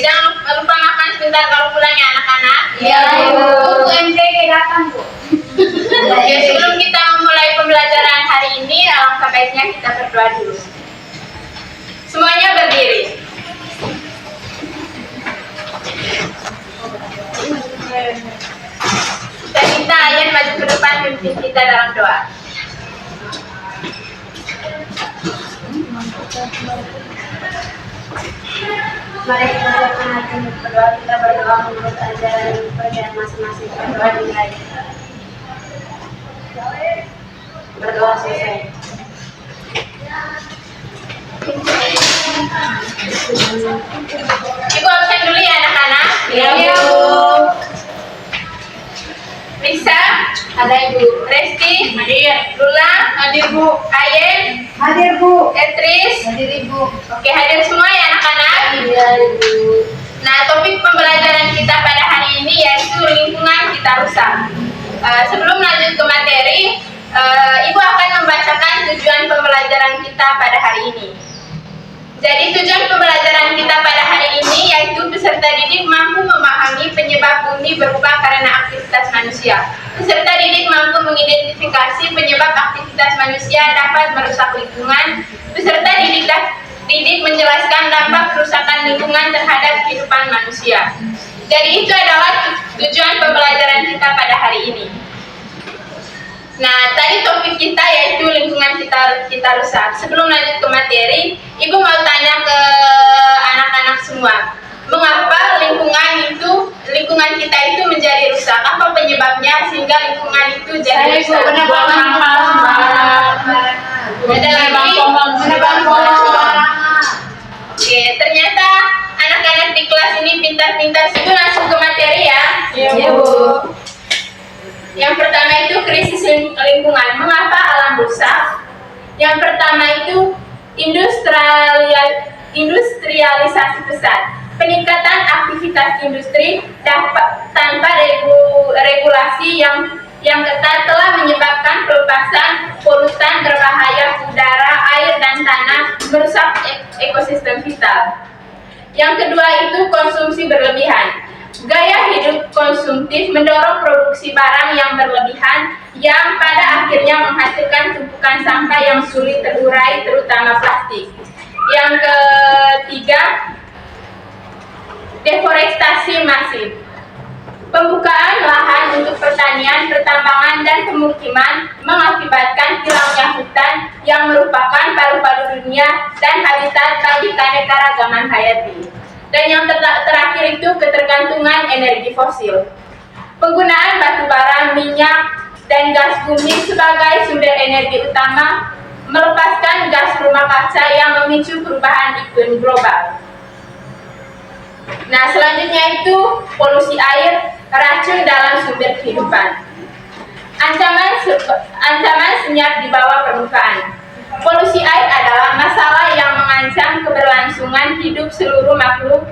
jangan lupa makan sebentar kalau pulang ya anak-anak. Iya, Bu. Bu MPG datang, Bu. Oke, sebelum kita memulai pembelajaran hari ini, alangkah baiknya kita berdoa dulu. Semuanya berdiri. Kita minta Ayan maju ke depan pimpin kita dalam doa. Mari kita lakukan berdoa, kita berdoa menurut ajaran percayaan masing-masing. Berdoa dimulai. Berdoa selesai. Ibu absen dulu ya anak-anak. Iya, Bu. Risa, Ada Ibu. Resti, Hadir. Lula, Hadir, Bu. Ayen, Hadir Bu. Etris. Hadir Ibu. Oke, hadir semua ya anak-anak. Iya Ibu. Nah, topik pembelajaran kita pada hari ini yaitu lingkungan kita rusak. Sebelum lanjut ke materi, Ibu akan membacakan tujuan pembelajaran kita pada hari ini. Jadi tujuan pembelajaran kita pada hari ini yaitu peserta didik mampu memahami penyebab bumi berubah karena aktivitas manusia. Peserta didik mampu mengidentifikasi penyebab aktivitas manusia dapat merusak lingkungan. Peserta didik menjelaskan dampak kerusakan lingkungan terhadap kehidupan manusia. Jadi itu adalah tujuan pembelajaran kita pada hari ini. Nah, tadi topik kita yaitu lingkungan kita rusak. Sebelum lanjut ke materi, Ibu mau tanya ke anak-anak semua, mengapa lingkungan kita itu menjadi rusak? Apa penyebabnya sehingga lingkungan itu jadi rusak? Buang sampah sembarangan. Ada lagi? Menebang pohon. Oke, ternyata anak-anak di kelas ini pintar-pintar. Ibu langsung ke materi ya. Iya, Bu. Yang pertama itu krisis lingkungan. Mengapa alam rusak? Yang pertama itu industrialisasi pesat. Peningkatan aktivitas industri tanpa regulasi yang ketat telah menyebabkan pelepasan polutan berbahaya udara, air, dan tanah, merusak ekosistem vital. Yang kedua itu konsumsi berlebihan. Gaya hidup konsumtif mendorong produksi barang yang berlebihan yang pada akhirnya menghasilkan tumpukan sampah yang sulit terurai, terutama plastik. Yang ketiga, deforestasi masif. Pembukaan lahan untuk pertanian, pertambangan, dan pemukiman mengakibatkan hilangnya hutan yang merupakan paru-paru dunia dan habitat bagi keanekaragaman hayati. Dan yang terakhir itu ketergantungan energi fosil. Penggunaan batu bara, minyak, dan gas bumi sebagai sumber energi utama melepaskan gas rumah kaca yang memicu perubahan iklim global. Nah, selanjutnya itu polusi air, racun dalam sumber kehidupan. Ancaman senyap di bawah permukaan. Polusi air adalah masalah yang mengancam keberlangsungan hidup seluruh makhluk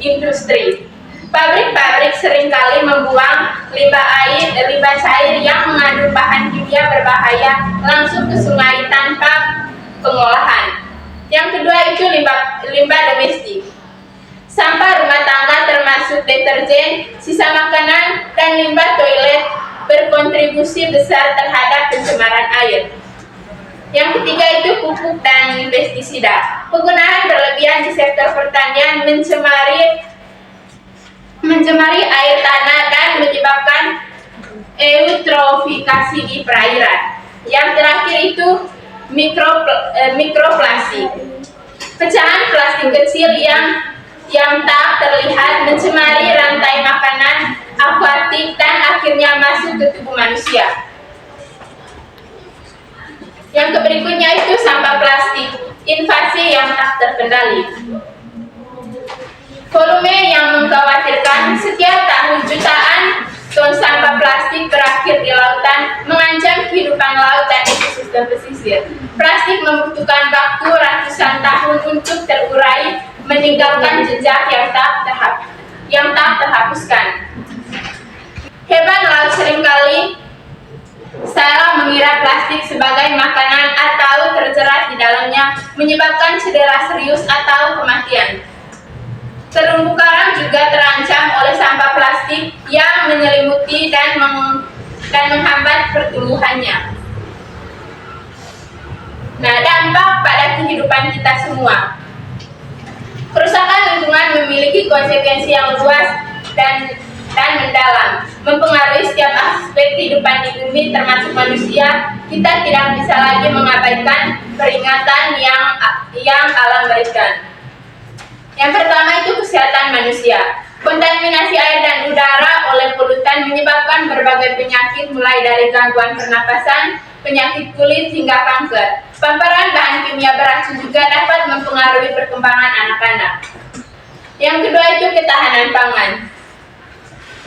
industri. Pabrik-pabrik seringkali membuang limbah cair yang mengandung bahan kimia berbahaya langsung ke sungai tanpa pengolahan. Yang kedua itu limbah domestik. Sampah rumah tangga termasuk deterjen, sisa makanan, dan limbah toilet berkontribusi besar terhadap pencemaran air. Yang ketiga itu pupuk dan pestisida. Penggunaan berlebihan di sektor pertanian mencemari air tanah dan menyebabkan eutrofikasi di perairan. Yang terakhir itu mikroplastik. Pecahan plastik kecil yang tak terlihat mencemari rantai makanan akuatik dan akhirnya masuk ke tubuh manusia. Yang berikutnya itu sampah plastik, invasi yang tak terkendali. Volume yang mengkhawatirkan, setiap tahun jutaan ton sampah plastik berakhir di lautan, mengancam kehidupan laut dan ekosistem pesisir. Plastik membutuhkan waktu ratusan tahun untuk terurai, meninggalkan jejak yang tak terhapuskan. Hewan laut seringkali salah mengira plastik sebagai makanan atau terjerat di dalamnya, menyebabkan cedera serius atau kematian. Terumbu karang juga terancam oleh sampah plastik yang menyelimuti dan menghambat pertumbuhannya. Nah, dampak pada kehidupan kita semua. Kerusakan lingkungan memiliki konsekuensi yang luas dan mendalam, mempengaruhi setiap aspek kehidupan di bumi termasuk manusia. Kita tidak bisa lagi mengabaikan peringatan yang alam berikan. Yang pertama itu kesehatan manusia. Kontaminasi air dan udara oleh polutan menyebabkan berbagai penyakit mulai dari gangguan pernapasan, penyakit kulit hingga kanker. Paparan bahan kimia beracun juga dapat mempengaruhi perkembangan anak-anak. Yang kedua itu ketahanan pangan.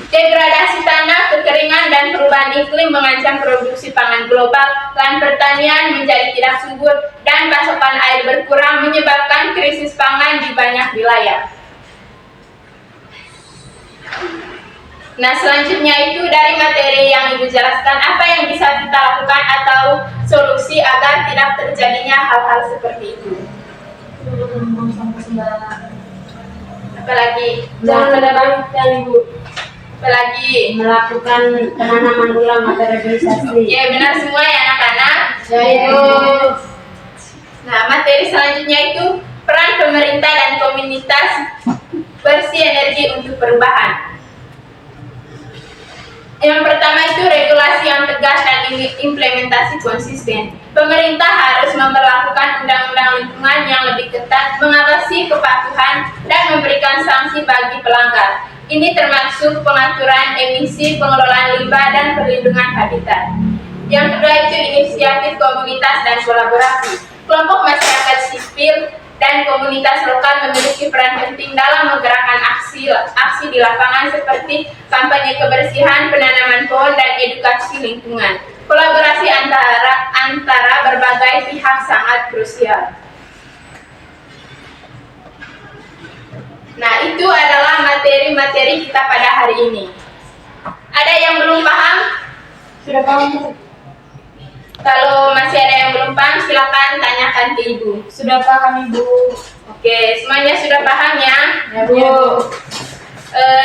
Degradasi tanah, kekeringan, dan perubahan iklim mengancam produksi pangan global, lahan pertanian menjadi tidak subur, dan pasokan air berkurang menyebabkan krisis pangan di banyak wilayah. Nah, selanjutnya itu dari materi yang Ibu jelaskan, apa yang bisa kita lakukan atau solusi agar tidak terjadinya hal-hal seperti itu. Apalagi? Jangan ada banyak Ibu. Apalagi? Melakukan penanaman ulang atau reboisasi. Ya, benar semua ya anak-anak. Ya, Ibu. Nah, materi selanjutnya itu peran pemerintah dan komunitas bersih energi untuk perubahan. Yang pertama itu regulasi yang tegas dan implementasi konsisten. Pemerintah harus memperlakukan undang-undang lingkungan yang lebih ketat, mengawasi kepatuhan, dan memberikan sanksi bagi pelanggar. Ini termasuk pengaturan emisi, pengelolaan limbah, dan perlindungan habitat. Yang kedua itu inisiatif komunitas dan kolaborasi. Kelompok masyarakat sipil dan komunitas lokal memiliki peran penting dalam menggerakkan aksi di lapangan seperti kampanye kebersihan, penanaman pohon, dan edukasi lingkungan. Kolaborasi antara berbagai pihak sangat krusial. Nah, itu adalah materi-materi kita pada hari ini. Ada yang belum paham? Sudah paham? Kalau masih ada yang belum paham, silakan tanyakan ke Ibu. Sudah paham Ibu. Oke, semuanya sudah paham ya? Ya Bu.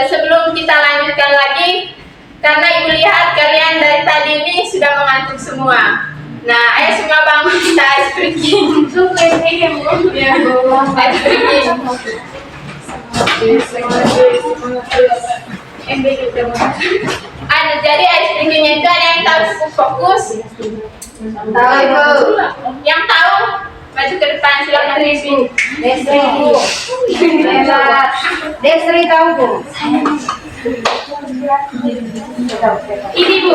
Sebelum kita lanjutkan lagi, karena Ibu lihat kalian dari tadi ini sudah mengantuk semua. Nah, ayo semua bangun, kita ice breaking. Ya Bu. Ice breaking. Jadi ice breakingnya itu ada yang tahu fokus? Tahu Ibu. Yang tahu? Maju ke depan, silakan Ibu. Desri. Desri tahu Bu. Ini Bu.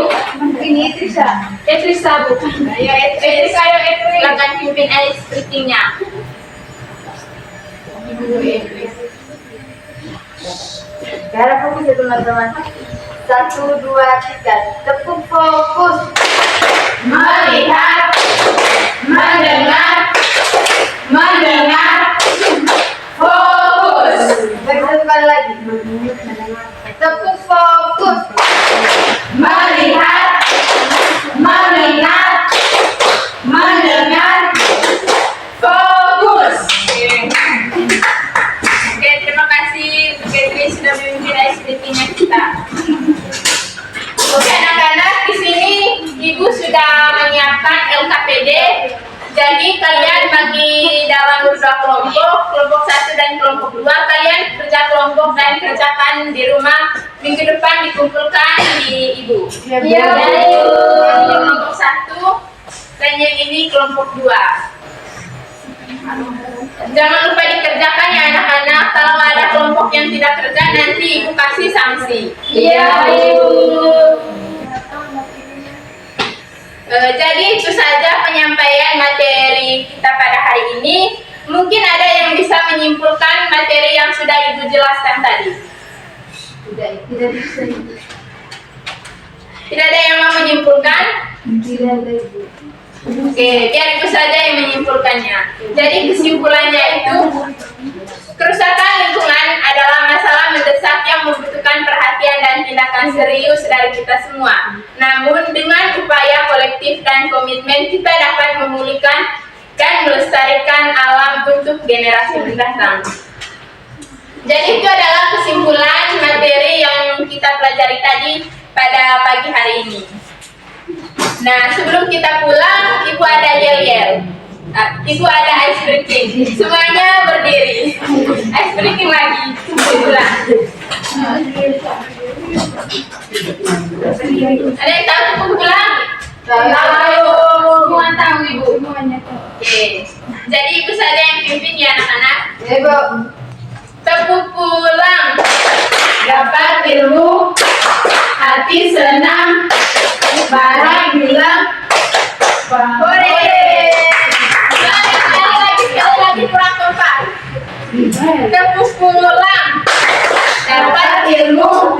Ini Trisa. Trisa Bu. Ayo Trisa, silakan pimpin ice breakingnya. Sekarang fokus ya teman-teman. 1, 2, 3. Tepuk fokus. Melihat, mendengar, fokus. Sekali lagi. Tepuk fokus. Melihat, mengingat, mendengar, fokus. Oke, terima kasih Bu Ketri sudah memimpin ice breaking-nya kita. Oke anak-anak, di sini Ibu sudah menyiapkan LKPD. Jadi kalian bagi dalam dua kelompok 1 dan kelompok 2, kalian kerja kelompok dan kerjakan di rumah. Minggu depan dikumpulkan di Ibu. Ya, Bu. Jadi ini kelompok 1 dan yang ini kelompok 2. Jangan lupa dikerjakan ya anak-anak. Kalau ada kelompok yang tidak kerja, nanti Ibu kasih sanksi. Iya, Ibu. Jadi itu saja penyampaian materi kita pada hari ini. Mungkin ada yang bisa menyimpulkan materi yang sudah Ibu jelaskan tadi. Tidak bisa. Tidak ada yang mau menyimpulkan? Tidak ada Ibu. Oke, biar Ibu saja yang menyimpulkannya. Jadi kesimpulannya itu, kerusakan lingkungan adalah masalah mendesak yang membutuhkan perhatian dan tindakan serius dari kita semua. Namun dengan upaya kolektif dan komitmen, kita dapat memulihkan dan melestarikan alam untuk generasi mendatang. Jadi itu adalah kesimpulan materi yang kita pelajari tadi pada pagi hari ini. Nah, sebelum kita pulang, Ibu ada yel-yel. Ibu ada ice breaking. Semuanya berdiri. Ice breaking lagi. Pulang. Ada yang tahu tepuk pulang? Tahu. Semua tahu Ibu. Oke. Jadi Ibu saja yang pimpin ya anak-anak. Ibu. Tepuk pulang. Dapat ilmu, hati senang, barang bilang, hore. Sekali lagi kurang kompak. Tepuk pulang. Dapat ilmu,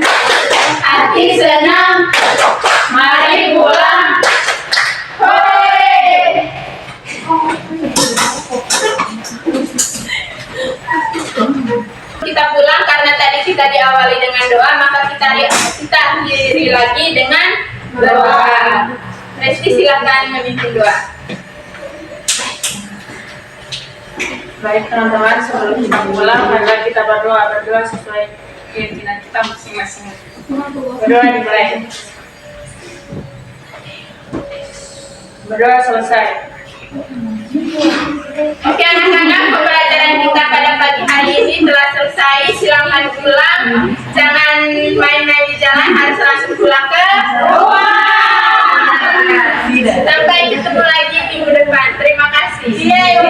hati senang, mari pulang, hore. Kita pulang karena tadi kita diawali dengan doa, maka kita akhiri lagi dengan doa. Resti silakan memimpin doa. Baik teman-teman, sebelum kita pulang, mari kita berdoa sesuai keyakinan kita masing-masing. Berdoa dimulai. Berdoa selesai. Oke anak-anak, pembelajaran kita pada pagi hari ini telah selesai. Silakan pulang. Jangan main-main di jalan, harus langsung pulang ke rumah. Sampai ketemu lagi minggu depan. Terima kasih. Iya,